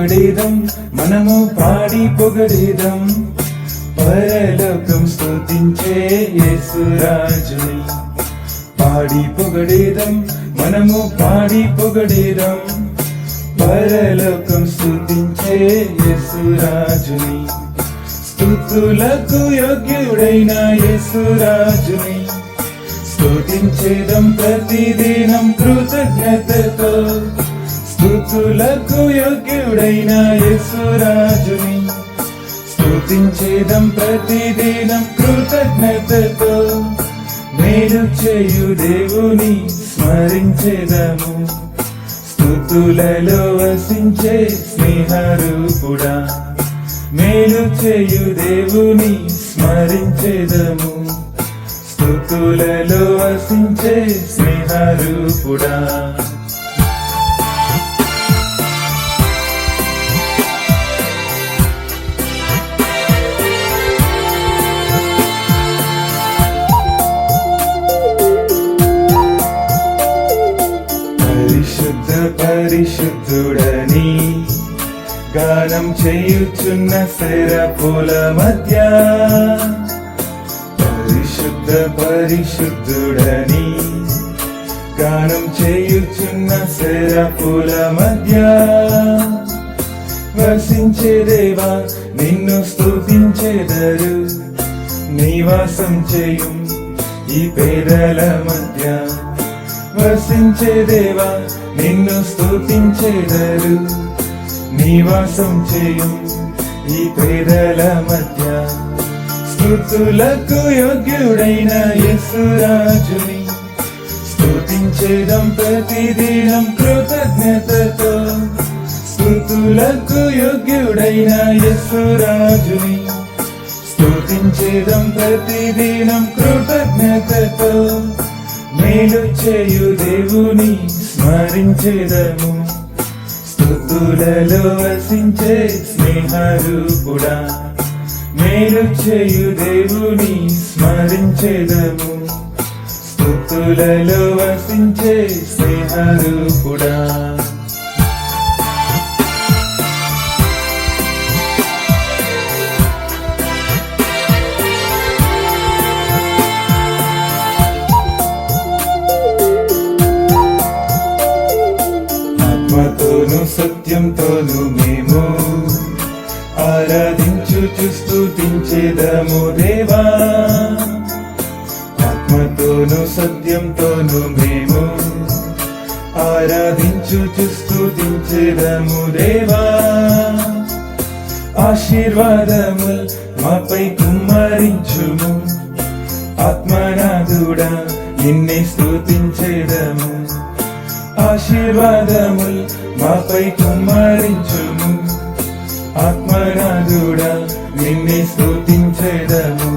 పొగడేదం, మనము పాడి పొగడేదం, పరలోకం స్తుతించే యేసురాజుని. పాడి పొగడేదం, మనము పాడి పొగడేదం, పరలోకం స్తుతించే యేసురాజుని. స్తుతులకు యోగ్యుడైన యేసురాజుని స్తుతించేదం ప్రతిదినం కృతజ్ఞతతో. స్తుతులకు యోగ్యుడైన యేసురాజుని స్తుతించేదం ప్రతిదినం కృతజ్ఞతతో. మేలు చేయు దేవుని స్మరించేదము, స్తుతులలో వసించే స్నేహరూపుడా. మేలు చేయు దేవుని స్మరించేదము, స్తుతులలో వసించే స్నేహరూపుడా. పరిశుద్ధుడని గానం చేయుచున్న శరపుల మధ్య, పరిశుద్ధుడని గానం చేయుచున్న శరపుల మధ్య, వసించే దేవా నిన్ను స్తుతించెదరు, నివాసం చేయు ఈ పేదల మధ్య. వసించే దేవా నిన్ను స్తుతించెదరు, నివాసం చేయు ఈ పేదల మధ్య. స్తుతులకు యోగ్యుడైన యేసురాజుని స్తుతించేదం ప్రతిదినం కృతజ్ఞతతో. స్తుతులకు యోగ్యుడైన యేసురాజుని స్తుతించేదం ప్రతిదినం కృతజ్ఞతతో. మేలు చేయు దేవుని స్మరించేదము, స్తుతులలో వసించే స్నేహరూపుడా. మేలు చేయు దేవుని స్మరించేదము, స్తుతులలో వసించే స్నేహరూపుడా. ఆత్మతోను సత్యంతోను మేము ఆరాధించుచు స్తుతించెదము దేవా. ఆత్మతోను సత్యంతోను మేము ఆరాధించుచు స్తుతించెదము దేవా. ఆశీర్వాదము మాపై కుమ్మరించుము, ఆత్మనాథుడా నిన్నే స్తుతించెదము. ఆశీర్వాదముల్ మాపై కుమ్మరించుము, ఆత్మనాథుడా నిన్నే స్తుతించెదము.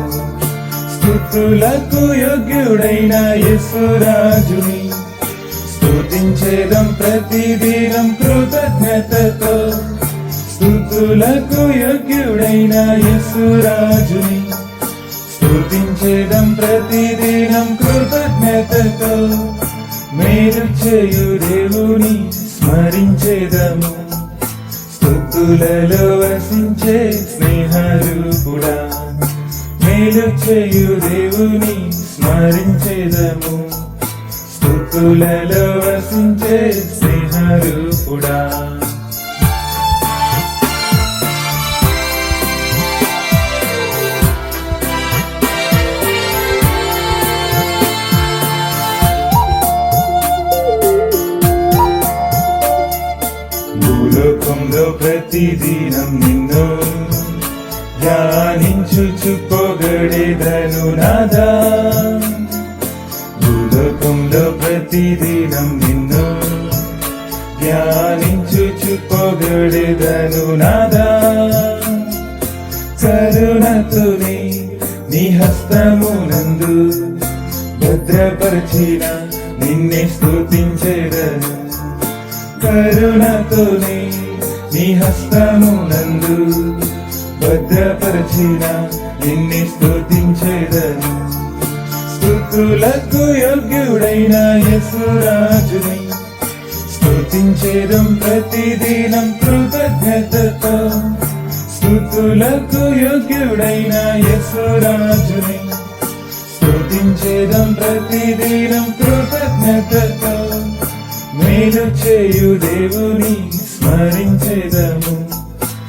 స్తుతులకు యోగ్యుడైన యేసురాజుని స్తుతించేదం ప్రతిదినం కృతజ్ఞతతో. స్తుతులకు యోగ్యుడైన యేసురాజుని స్తుతించేదం ప్రతిదినం కృతజ్ఞతతో. మేలు చేయు దేవుని స్మరించేదము, స్తుతులలో వసించే స్నేహరూపుడా. మేలు చేయు దేవుని స్మరించేదము, స్తుతులలో వసించే స్నేహరూపుడా. భూలోకంలో ప్రతిదినం నిన్ను ధ్యానించుచు పొగడేదను నాదా. భూలోకంలో ప్రతిదినం నిన్ను ధ్యానించుచు పొగడేదను నాదా. కరుణతోనే నీ హస్తమునందు భద్రపరిచిన నిన్నే స్తుతించెదను. కరుణతోనే నీ హస్తమునందు భద్రపరిచిన నిన్నే స్తుతించెదను. స్తుతులకు యోగ్యుడైన యేసురాజుని స్తుతించేదం ప్రతిదినం కృతజ్ఞతతో, స్తుతులకు యోగ్యుడైన యేసురాజుని స్తుతించేదం ప్రతిదినం కృతజ్ఞతతో, మేలు చేయు దేవుని స్మరించేదము,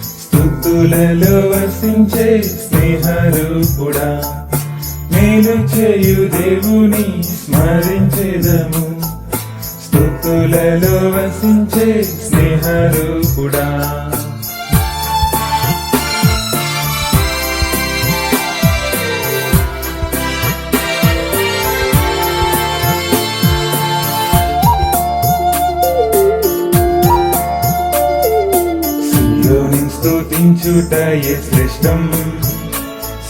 స్తుతులలో వసించే స్నేహరూపుడా, మేలు చేయు దేవుని స్మరించేదము, స్తుతులలో వసించే స్నేహరూపుడా. సియోనుని స్తుతించుటయే శ్రేష్టం,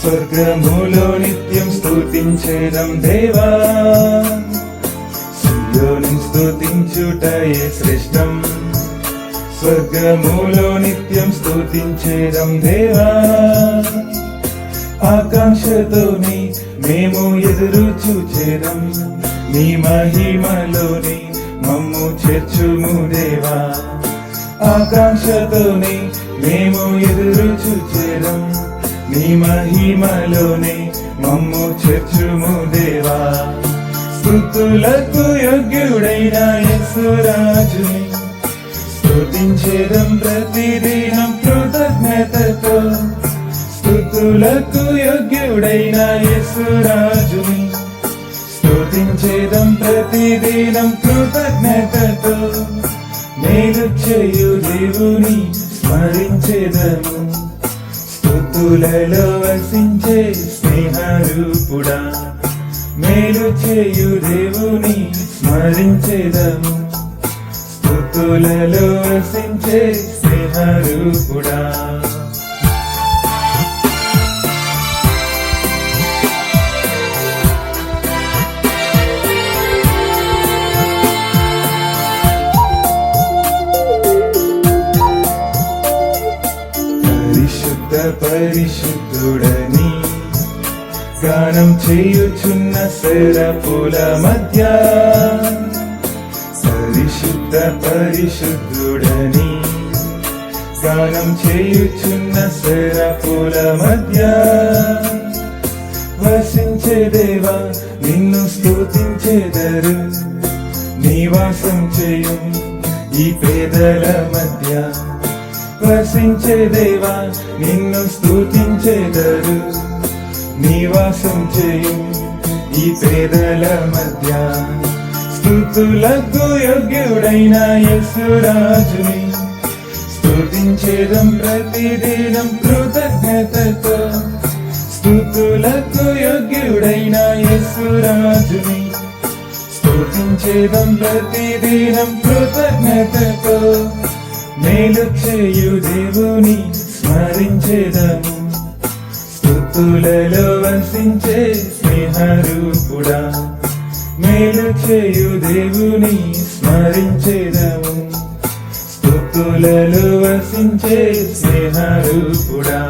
స్వర్గములో నిత్యం స్తుతించేదం దేవా. సియోనుని స్తుతించుటయే శ్రేష్టం, స్వర్గములో నిత్యం స్తుతించేదం దేవా. ఆకాంక్షతోని మేము ఎదురు చూచేదం, నీ మహిమలోని మమ్ము చేర్చుము దేవా. ఆకాంక్షతోని మేము ఎదురు చూచేదం, నీ మహిమలోనే మమ్ము చేర్చుము దేవా. స్తుతులకు యోగ్యుడైన యేసురాజుని స్తుతించేదం ప్రతిదినం కృతజ్ఞతతో, స్తుతులకు యోగ్యుడైన యేసురాజుని స్తుతించేదం ప్రతిదినం కృతజ్ఞతతో, మేలు చేయు దేవుని స్మరించేదము, స్తుతులలో వసించే స్నేహరూపుడా, మేలు చేయు దేవుని స్మరించేదము, స్తుతులలో వసించే స్నేహరూపుడా. పరిశుద్ధుడని గానం చేయుచున్న సెరపుల మధ్య, పరిశుద్ధ పరిశుద్ధుడని గానం చేయుచున్న సెరపుల మధ్య, వసించే దేవా నిన్ను స్తుతించెదరు, నివాసం చేయు ఈ పేదల మధ్య. వసించే దేవా నిన్ను స్తుతించెదరు, నివాసం చేయు ఈ పేదల మధ్య. స్తుతులకు యోగ్యుడైన యేసురాజుని స్తుతించేదం ప్రతిదినం కృతజ్ఞతతో, స్తుతులకు యోగ్యుడైన యేసురాజుని స్తుతించేదం ప్రతిదినం కృతజ్ఞతతో, మేలు చేయు దేవుని స్మరించేదము, స్తుతులలో వసించే స్నేహరూపుడా, మేలు చేయు దేవుని స్మరించేదము, స్తుతులలో వసించే స్నేహరూపుడా.